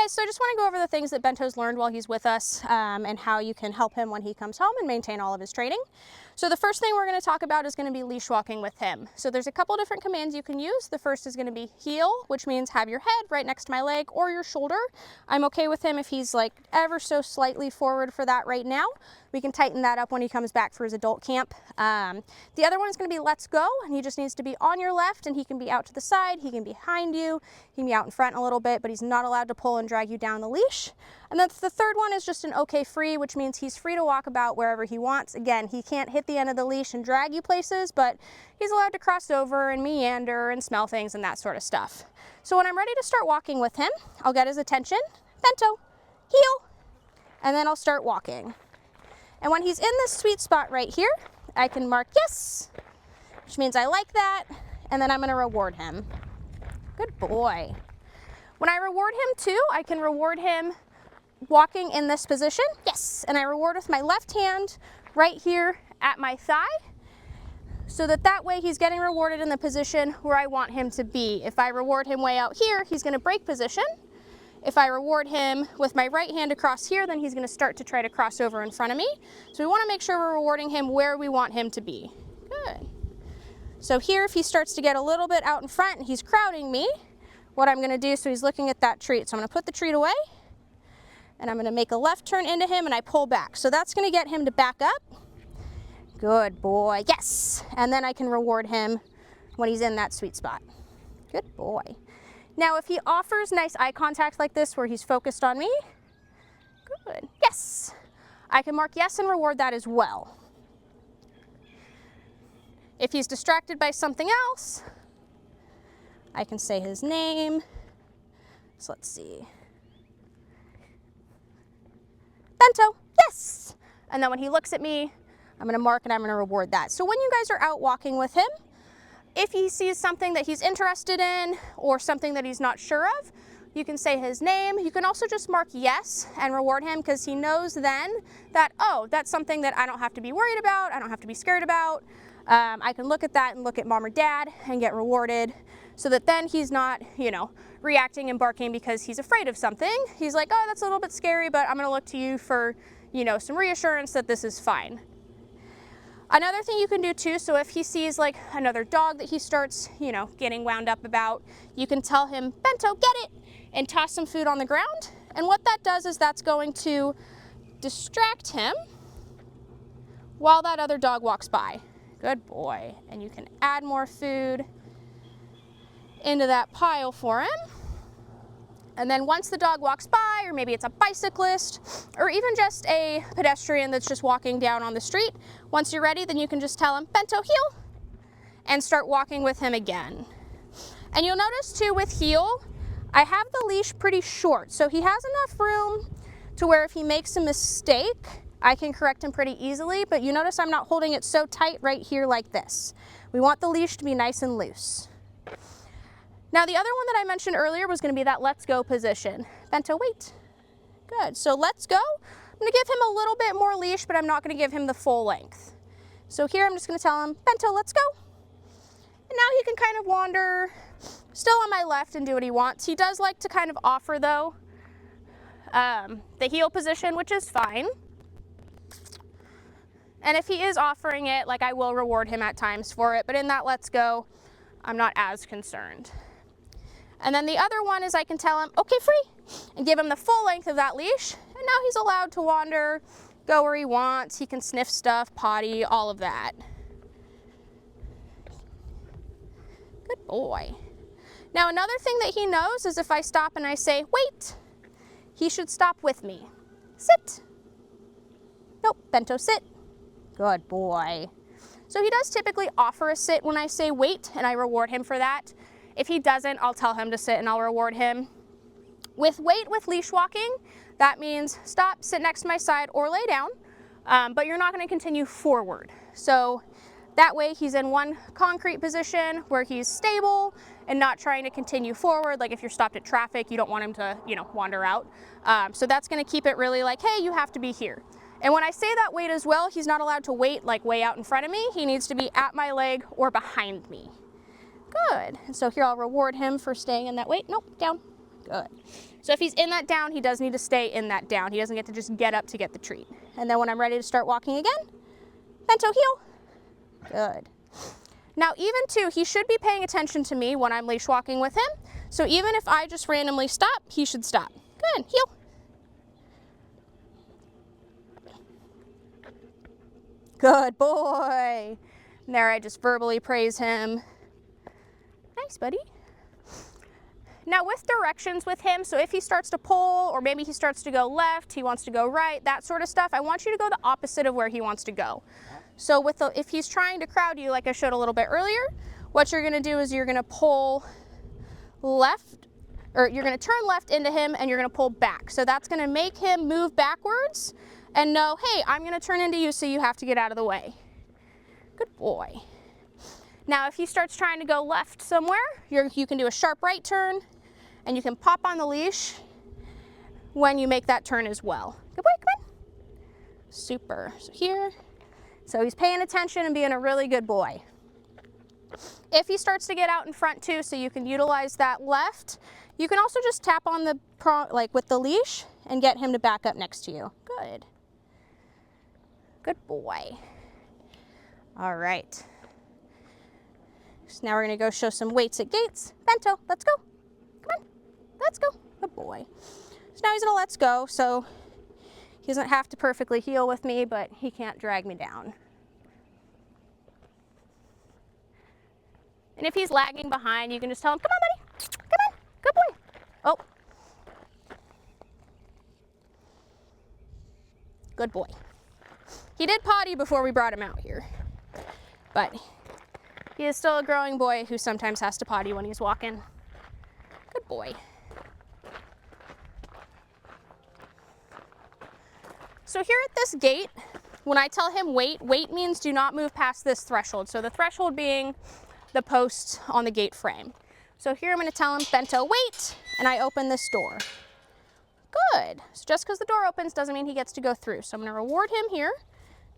guys, so I just want to go over the things that Bento's learned while he's with us and how you can help him when he comes home and maintain all of his training. So the first thing we're going to talk about is going to be leash walking with him. So there's a couple different commands you can use. The first is going to be heel, which means have your head right next to my leg or your shoulder. I'm okay with him if he's like ever so slightly forward for that right now. We can tighten that up when he comes back for his adult camp. The other one is going to be let's go, and he just needs to be on your left, and he can be out to the side, he can be behind you, he can be out in front a little bit, but he's not allowed to pull and drag you down the leash. And then the third one is just an okay free, which means he's free to walk about wherever he wants. Again, he can't hit the end of the leash and drag you places, but he's allowed to cross over and meander and smell things and that sort of stuff. So when I'm ready to start walking with him, I'll get his attention, Bento, heel, and then I'll start walking. And when he's in this sweet spot right here, I can mark yes, which means I like that, and then I'm going to reward him. Good boy. When I reward him too, I can reward him walking in this position, yes, and I reward with my left hand right here at my thigh, so that way he's getting rewarded in the position where I want him to be. If I reward him way out here, he's going to break position. If I reward him with my right hand across here, then he's going to start to try to cross over in front of me. So we want to make sure we're rewarding him where we want him to be. Good. So here, if he starts to get a little bit out in front and he's crowding me, what I'm going to do, so he's looking at that treat. So I'm going to put the treat away, and I'm going to make a left turn into him, and I pull back. So that's going to get him to back up. Good boy. Yes. And then I can reward him when he's in that sweet spot. Good boy. Now, if he offers nice eye contact like this where he's focused on me, good, yes, I can mark yes and reward that as well. If he's distracted by something else, I can say his name. So let's see. Bento, yes. And then when he looks at me, I'm going to mark and I'm going to reward that. So when you guys are out walking with him, if he sees something that he's interested in or something that he's not sure of, you can say his name. You can also just mark yes and reward him, because he knows then that, oh, that's something that I don't have to be worried about, I don't have to be scared about. I can look at that and look at mom or dad and get rewarded, so that then he's not, you know, reacting and barking because he's afraid of something. He's like, oh, that's a little bit scary, but I'm going to look to you for, you know, some reassurance that this is fine. Another thing you can do too, so if he sees like another dog that he starts, you know, getting wound up about, you can tell him, Bento, get it, and toss some food on the ground. And what that does is that's going to distract him while that other dog walks by. Good boy. And you can add more food into that pile for him. And then once the dog walks by, or maybe it's a bicyclist, or even just a pedestrian that's just walking down on the street, once you're ready, then you can just tell him, Bento, heel, and start walking with him again. And you'll notice too with heel, I have the leash pretty short, so he has enough room to where if he makes a mistake, I can correct him pretty easily, but you notice I'm not holding it so tight right here like this. We want the leash to be nice and loose. Now the other one that I mentioned earlier was going to be that let's go position. Bento, wait. Good. So let's go. I'm going to give him a little bit more leash, but I'm not going to give him the full length. So here I'm just going to tell him, Bento, let's go. And now he can kind of wander still on my left and do what he wants. He does like to kind of offer though the heel position, which is fine. And if he is offering it, like, I will reward him at times for it, but in that let's go, I'm not as concerned. And then the other one is I can tell him, okay, free, and give him the full length of that leash. And now he's allowed to wander, go where he wants. He can sniff stuff, potty, all of that. Good boy. Now another thing that he knows is if I stop and I say, wait, he should stop with me. Sit. Nope, Bento, sit. Good boy. So he does typically offer a sit when I say wait, and I reward him for that. If he doesn't, I'll tell him to sit and I'll reward him. With wait with leash walking, that means stop, sit next to my side, or lay down, but you're not going to continue forward. So that way he's in one concrete position where he's stable and not trying to continue forward. Like if you're stopped at traffic, you don't want him to, you know, wander out. So that's going to keep it really like, hey, you have to be here. And when I say that wait as well, he's not allowed to wait like way out in front of me. He needs to be at my leg or behind me. Good. And so here I'll reward him for staying in that wait. Nope, down. Good. So if he's in that down, he does need to stay in that down. He doesn't get to just get up to get the treat. And then when I'm ready to start walking again, Bento, heel. Good. Now even too, he should be paying attention to me when I'm leash walking with him. So even if I just randomly stop, he should stop. Good, heel. Good boy. And there I just verbally praise him. Nice, buddy. Now with directions with him, so if he starts to pull, or maybe he starts to go left, he wants to go right, that sort of stuff, I want you to go the opposite of where he wants to go. So if he's trying to crowd you, like I showed a little bit earlier, what you're gonna do is you're gonna pull left, or you're gonna turn left into him and you're gonna pull back. So that's gonna make him move backwards and know, hey, I'm gonna turn into you, so you have to get out of the way. Good boy. Now if he starts trying to go left somewhere, you can do a sharp right turn, and you can pop on the leash when you make that turn as well. Good boy, come on. Super. So here, so he's paying attention and being a really good boy. If he starts to get out in front too, so you can utilize that left, you can also just tap on the prong, like with the leash, and get him to back up next to you. Good. Good boy. All right. So now we're gonna go show some weights at gates. Bento, let's go. Come on, let's go. Good boy. So now he's gonna let's go, so he doesn't have to perfectly heel with me, but he can't drag me down. And if he's lagging behind, you can just tell him, come on, buddy, come on, good boy. Oh. Good boy. He did potty before we brought him out here, but he is still a growing boy who sometimes has to potty when he's walking. Good boy. So here at this gate, when I tell him wait, wait means do not move past this threshold. So the threshold being the post on the gate frame. So here I'm going to tell him, Bento, wait, and I open this door. Good. So just because the door opens doesn't mean he gets to go through. So I'm going to reward him here.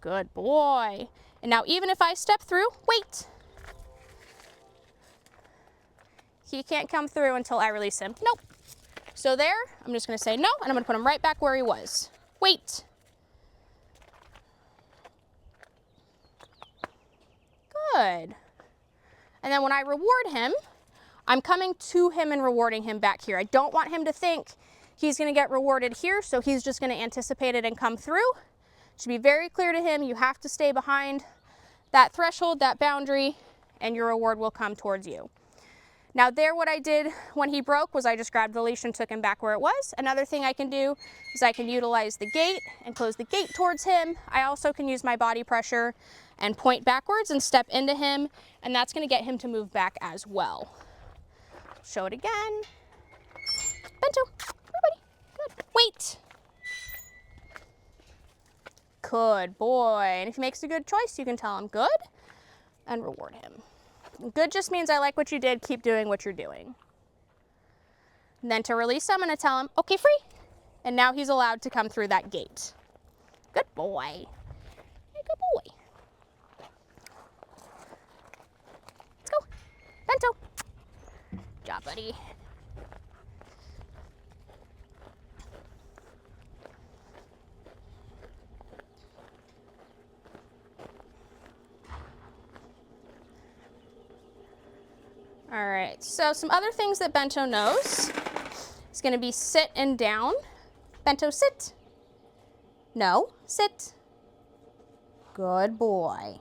Good boy. And now even if I step through, wait. He can't come through until I release him. Nope. So there, I'm just going to say no, and I'm going to put him right back where he was. Wait. Good. And then when I reward him, I'm coming to him and rewarding him back here. I don't want him to think he's going to get rewarded here, so he's just going to anticipate it and come through. It should be very clear to him, you have to stay behind that threshold, that boundary, and your reward will come towards you. Now there, what I did when he broke was I just grabbed the leash and took him back where it was. Another thing I can do is I can utilize the gate and close the gate towards him. I also can use my body pressure and point backwards and step into him, and that's going to get him to move back as well. Show it again. Bento, everybody, good. Wait. Good boy. And if he makes a good choice, you can tell him good and reward him. Good just means I like what you did, keep doing what you're doing. And then to release him, I'm going to tell him, okay, free. And now he's allowed to come through that gate. Good boy. Hey, good boy. Let's go. Bento. Good job, buddy. All right, so some other things that Bento knows is going to be sit and down. Bento, sit. No, sit. Good boy.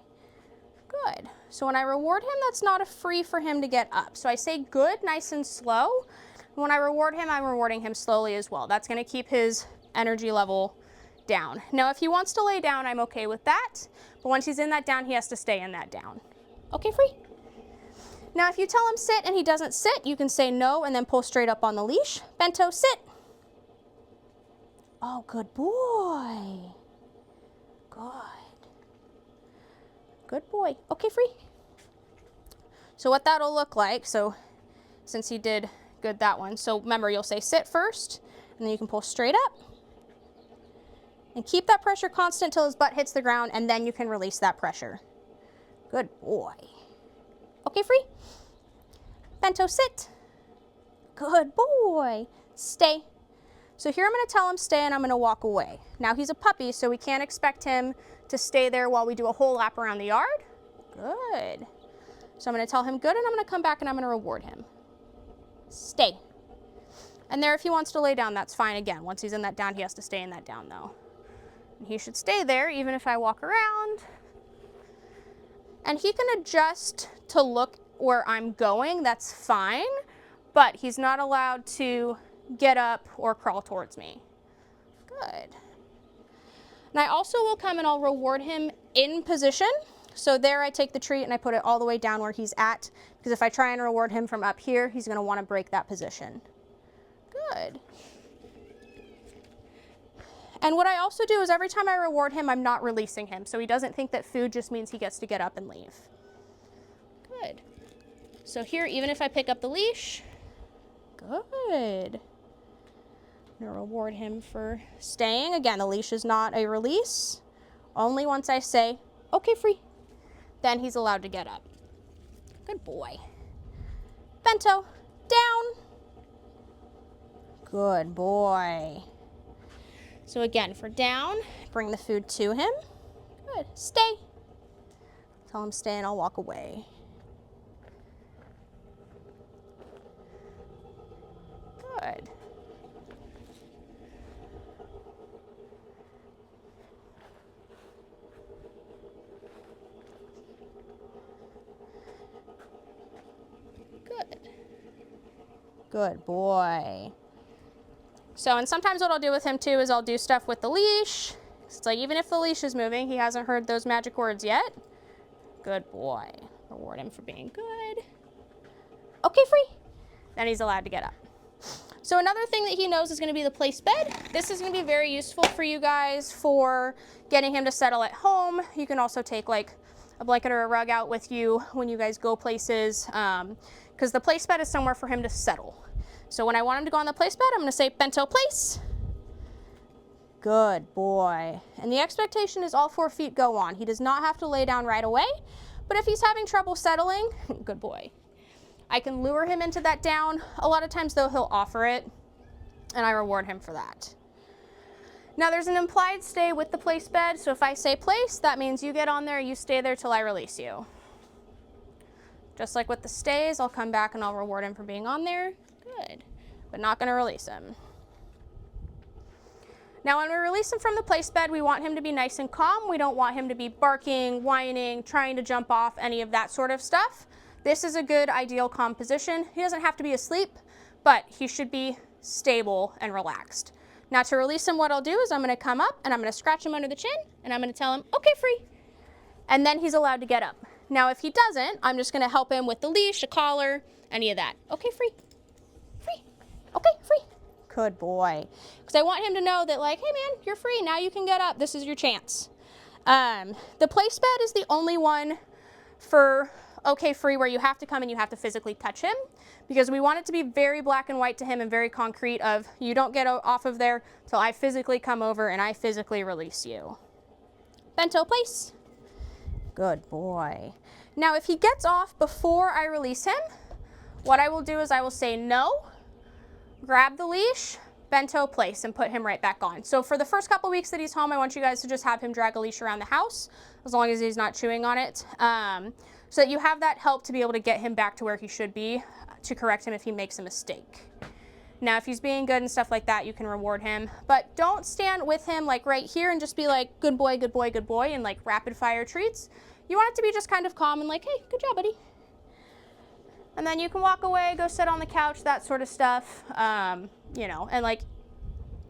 Good. So when I reward him, that's not a free for him to get up. So I say good, nice and slow. When I reward him, I'm rewarding him slowly as well. That's going to keep his energy level down. Now, if he wants to lay down, I'm okay with that. But once he's in that down, he has to stay in that down. Okay, free. Now, if you tell him sit and he doesn't sit, you can say no and then pull straight up on the leash. Bento, sit. Oh, good boy. Good. Good boy. Okay, free. So what that'll look like, so since he did good that one, so remember, you'll say sit first, and then you can pull straight up. And keep that pressure constant till his butt hits the ground, and then you can release that pressure. Good boy. Okay, free. Bento, sit. Good boy. Stay. So here I'm going to tell him stay and I'm going to walk away. Now he's a puppy, so we can't expect him to stay there while we do a whole lap around the yard. Good. So I'm going to tell him good and I'm going to come back and I'm going to reward him. Stay. And there, if he wants to lay down, that's fine. Again, once he's in that down, he has to stay in that down though. And he should stay there even if I walk around. And he can adjust to look where I'm going, that's fine, but he's not allowed to get up or crawl towards me. Good. And I also will come and I'll reward him in position. So there I take the treat and I put it all the way down where he's at, because if I try and reward him from up here, he's going to want to break that position. Good. And what I also do is every time I reward him, I'm not releasing him, so he doesn't think that food just means he gets to get up and leave. Good. So here, even if I pick up the leash, good. I'm going to reward him for staying. Again, the leash is not a release. Only once I say, okay, free, then he's allowed to get up. Good boy. Bento, down. Good boy. So again, for down, bring the food to him. Good. Stay. Tell him stay and I'll walk away. Good. Good. Good boy. So, and sometimes what I'll do with him too is I'll do stuff with the leash. It's like even if the leash is moving, he hasn't heard those magic words yet. Good boy. Reward him for being good. Okay, free. Then he's allowed to get up. So another thing that he knows is going to be the place bed. This is going to be very useful for you guys for getting him to settle at home. You can also take like a blanket or a rug out with you when you guys go places, because the place bed is somewhere for him to settle. So when I want him to go on the place bed, I'm going to say Bento place. Good boy. And the expectation is all 4 feet go on. He does not have to lay down right away, but if he's having trouble settling, good boy. I can lure him into that down. A lot of times though, he'll offer it and I reward him for that. Now there's an implied stay with the place bed. So if I say place, that means you get on there, you stay there till I release you. Just like with the stays, I'll come back and I'll reward him for being on there. Good, but not going to release him. Now when we release him from the place bed, we want him to be nice and calm. We don't want him to be barking, whining, trying to jump off, any of that sort of stuff. This is a good ideal calm position. He doesn't have to be asleep, but he should be stable and relaxed. Now to release him, what I'll do is I'm going to come up and I'm going to scratch him under the chin and I'm going to tell him, okay, free. And then he's allowed to get up. Now if he doesn't, I'm just going to help him with the leash, a collar, any of that. Okay, free. Free. Okay, free. Good boy. Because I want him to know that like, hey man, you're free. Now you can get up. This is your chance. The place bed is the only one for okay, free where you have to come and you have to physically touch him, because we want it to be very black and white to him and very concrete of you don't get off of there till I physically come over and I physically release you. Bento place. Good boy. Now if he gets off before I release him, what I will do is I will say no, grab the leash, Bento place, and put him right back on. So for the first couple weeks that he's home, I want you guys to just have him drag a leash around the house as long as he's not chewing on it. So that you have that help to be able to get him back to where he should be, to correct him if he makes a mistake. Now, if he's being good and stuff like that, you can reward him, but don't stand with him like right here and just be like, good boy, good boy, good boy, and like rapid fire treats. You want it to be just kind of calm and like, hey, good job, buddy. And then you can walk away, go sit on the couch, that sort of stuff, you know, and like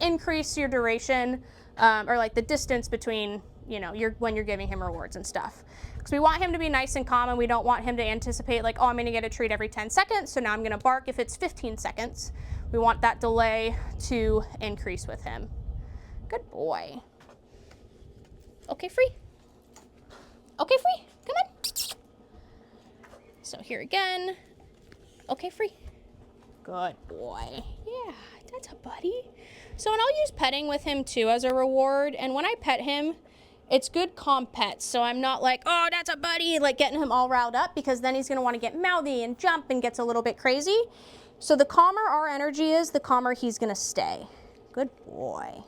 increase your duration or like the distance between, you know, when you're giving him rewards and stuff. Because we want him to be nice and calm and we don't want him to anticipate like, oh, I'm going to get a treat every 10 seconds, so now I'm going to bark if it's 15 seconds. We want that delay to increase with him. Good boy. Okay, free. Okay, free. Come on. So here again. Okay, free. Good boy. Yeah, that's a buddy. So, and I'll use petting with him too as a reward. And when I pet him, it's good calm pets. So I'm not like, oh, that's a buddy, like getting him all riled up, because then he's going to want to get mouthy and jump and gets a little bit crazy. So the calmer our energy is, the calmer he's gonna stay. Good boy.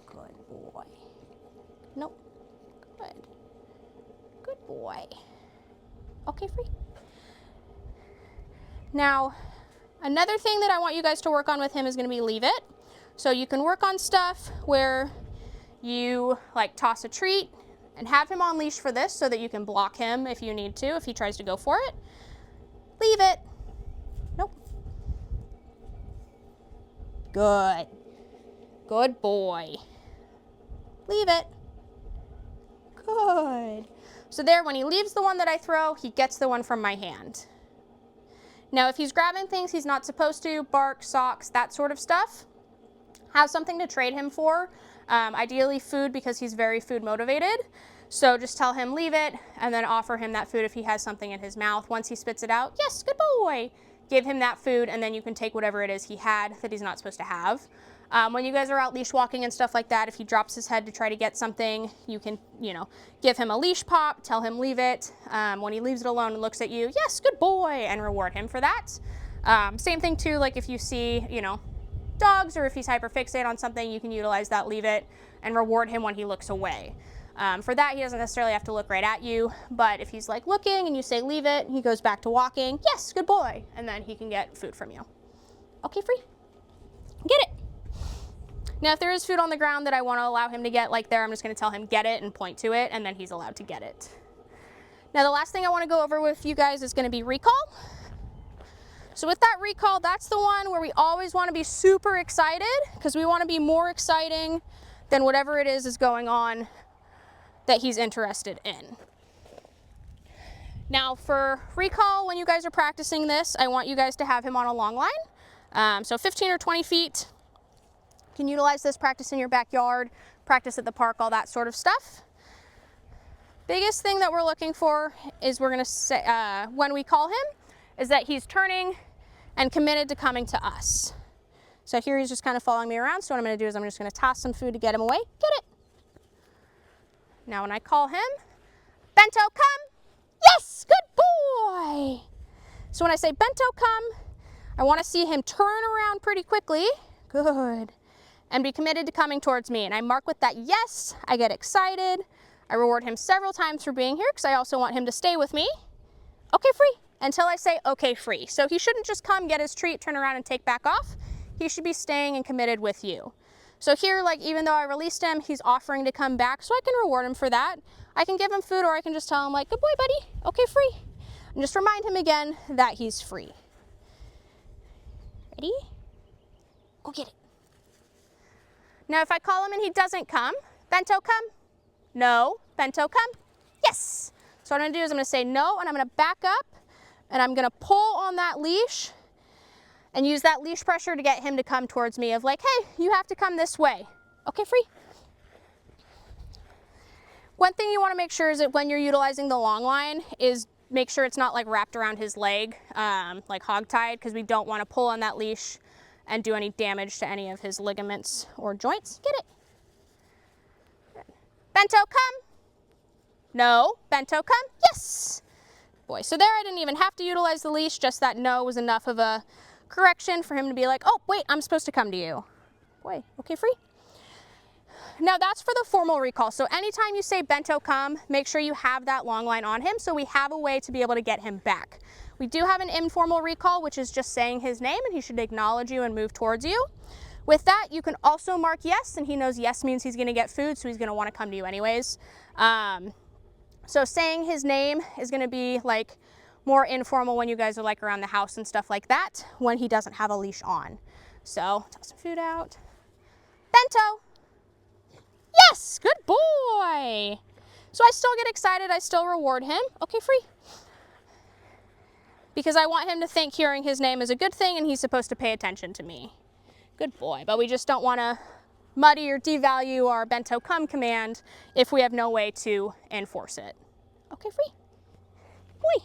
Good boy. Nope. Good. Good boy. Okay, free. Now, another thing that I want you guys to work on with him is gonna be leave it. So you can work on stuff where you like toss a treat and have him on leash for this so that you can block him if you need to, if he tries to go for it. Leave it. Nope. Good. Good boy. Leave it. Good. So there, when he leaves the one that I throw, he gets the one from my hand. Now, if he's grabbing things he's not supposed to, bark, socks, that sort of stuff, have something to trade him for. Ideally food, because he's very food motivated. So just tell him leave it and then offer him that food if he has something in his mouth. Once he spits it out, yes, good boy. Give him that food and then you can take whatever it is he had that he's not supposed to have. When you guys are out leash walking and stuff like that, if he drops his head to try to get something, you can, give him a leash pop, tell him leave it. When he leaves it alone and looks at you, yes, good boy, and reward him for that. Same thing too, like if you see, dogs, or if he's hyperfixated on something, you can utilize that leave it and reward him when he looks away. For that, he doesn't necessarily have to look right at you, but if he's like looking and you say leave it, he goes back to walking, yes, good boy, and then he can get food from you. Okay, free. Get it. Now, if there is food on the ground that I want to allow him to get, like there, I'm just going to tell him get it and point to it, and then he's allowed to get it. Now, the last thing I want to go over with you guys is going to be recall. So with that recall, that's the one where we always want to be super excited, because we want to be more exciting than whatever it is going on that he's interested in. Now for recall, when you guys are practicing this, I want you guys to have him on a long line. So 15 or 20 feet. You can utilize this, practice in your backyard, practice at the park, all that sort of stuff. Biggest thing that we're looking for is we're going to say, when we call him, is that he's turning and committed to coming to us. So here he's just kind of following me around. So what I'm going to do is I'm just going to toss some food to get him away. Get it. Now when I call him, Bento, come. Yes, good boy. So when I say Bento, come, I want to see him turn around pretty quickly. Good. And be committed to coming towards me. And I mark with that yes. I get excited. I reward him several times for being here because I also want him to stay with me. Okay, free. Until I say, okay, free. So he shouldn't just come, get his treat, turn around and take back off. He should be staying and committed with you. So here, like, even though I released him, he's offering to come back, so I can reward him for that. I can give him food, or I can just tell him, like, good boy, buddy, okay, free. And just remind him again that he's free. Ready? Go get it. Now, if I call him and he doesn't come, Bento, come. No. Bento, come. Yes. So what I'm gonna do is I'm gonna say no, and I'm gonna back up, and I'm gonna pull on that leash and use that leash pressure to get him to come towards me of like, hey, you have to come this way. Okay, free. One thing you want to make sure is that when you're utilizing the long line is make sure it's not like wrapped around his leg, like hog-tied, because we don't want to pull on that leash and do any damage to any of his ligaments or joints. Get it. Good. Bento, come. No. Bento, come. Yes. Boy, so there I didn't even have to utilize the leash, just that no was enough of a correction for him to be like, oh, wait, I'm supposed to come to you. Boy, okay, free. Now that's for the formal recall. So anytime you say Bento, come, make sure you have that long line on him so we have a way to be able to get him back. We do have an informal recall, which is just saying his name and he should acknowledge you and move towards you. With that, you can also mark yes, and he knows yes means he's gonna get food, so he's gonna wanna come to you anyways. So saying his name is gonna be like more informal when you guys are like around the house and stuff like that, when he doesn't have a leash on. So toss some food out. Bento. Yes, good boy. So I still get excited, I still reward him. Okay, free. Because I want him to think hearing his name is a good thing and he's supposed to pay attention to me. Good boy, but we just don't want to muddy or devalue our Bento come command if we have no way to enforce it. Okay, free. Boy.